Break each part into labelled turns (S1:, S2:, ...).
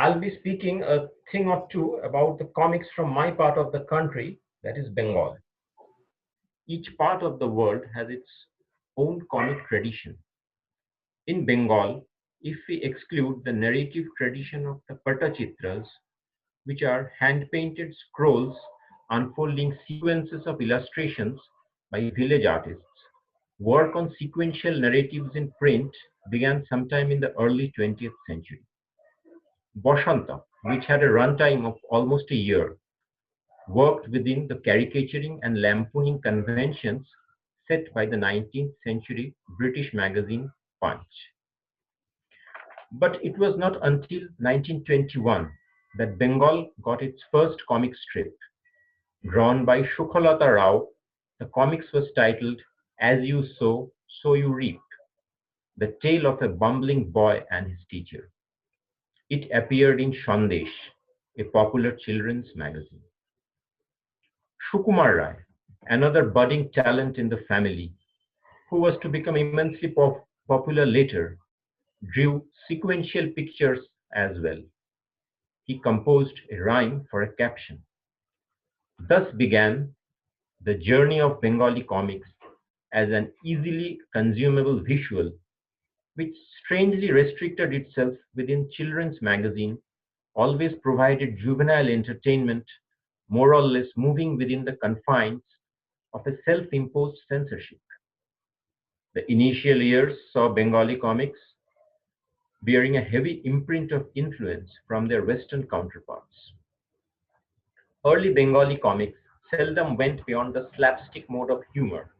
S1: I'll be speaking a thing or two about the comics from my part of the country, that is Bengal. Each part of the world has its own comic tradition. In Bengal, if we exclude the narrative tradition of the Patachitras, which are hand-painted scrolls unfolding sequences of illustrations by village artists, work on sequential narratives in print began sometime in the early 20th century. Bashanta, which had a runtime of almost a year, worked within the caricaturing and lampooning conventions set by the 19th century British magazine Punch. But it was not until 1921 that Bengal got its first comic strip. Drawn by Shukhalata Rao, the comics was titled As You Sow, So You Reap, the tale of a bumbling boy and his teacher. It appeared in Sandesh, a popular children's magazine. Shukumar Rai, another budding talent in the family, who was to become immensely popular later, drew sequential pictures as well. He composed a rhyme for a caption. Thus began the journey of Bengali comics as an easily consumable visual, which strangely restricted itself within children's magazine, always provided juvenile entertainment, more or less moving within the confines of a self-imposed censorship. The initial years saw Bengali comics bearing a heavy imprint of influence from their Western counterparts. Early Bengali comics seldom went beyond the slapstick mode of humor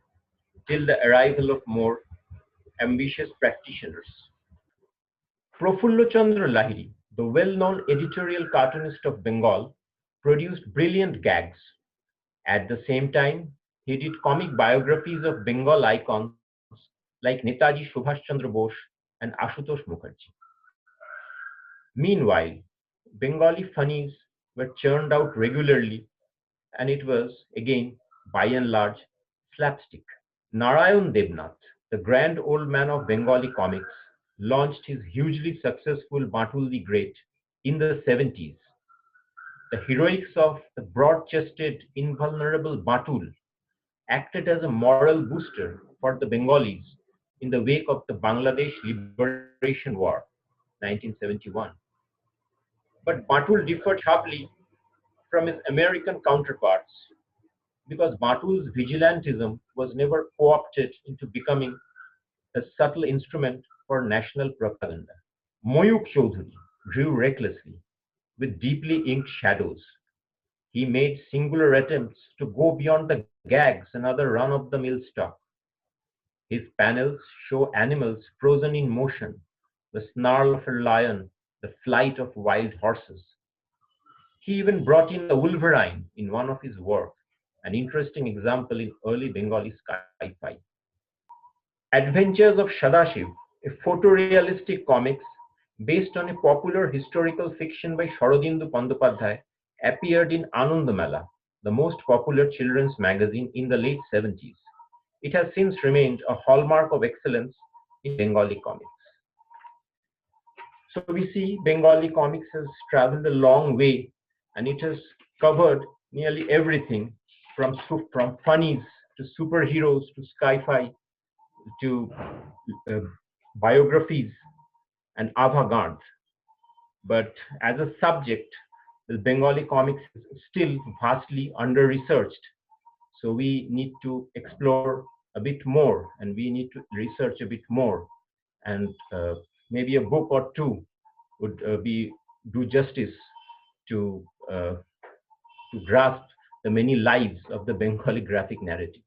S1: till the arrival of more ambitious practitioners. Profulla Chandra Lahiri, the well-known editorial cartoonist of Bengal, produced brilliant gags. At the same time, he did comic biographies of Bengal icons like Netaji Subhash Chandra Bose and Ashutosh Mukherjee. Meanwhile, Bengali funnies were churned out regularly, and it was, again, by and large, slapstick. Narayan Devnath, the grand old man of Bengali comics, launched his hugely successful Batul the Great in the 70s. The heroics of the broad-chested, invulnerable Batul acted as a moral booster for the Bengalis in the wake of the Bangladesh Liberation War, 1971. But Batul differed sharply from his American counterparts because Batul's vigilantism was never co-opted into becoming a subtle instrument for national propaganda. Moyuk Chaudhuri drew recklessly, with deeply inked shadows. He made singular attempts to go beyond the gags and other run-of-the-mill stuff. His panels show animals frozen in motion, the snarl of a lion, the flight of wild horses. He even brought in the wolverine in one of his works, an interesting example in early Bengali sci-fi. Adventures of Shadashiv, a photorealistic comics based on a popular historical fiction by Sharadindu Bandopadhyay, appeared in Anandamela, the most popular children's magazine in the late 70s. It has since remained a hallmark of excellence in Bengali comics. So we see Bengali comics has traveled a long way, and it has covered nearly everything from funnies to superheroes to sci-fi to uh, biographies and avant-garde. But as a subject, the Bengali comics is still vastly under-researched. So we need to explore a bit more, and we need to research a bit more, and maybe a book or two would be do justice to uh, to grasp the many lives of the Bengali graphic narrative.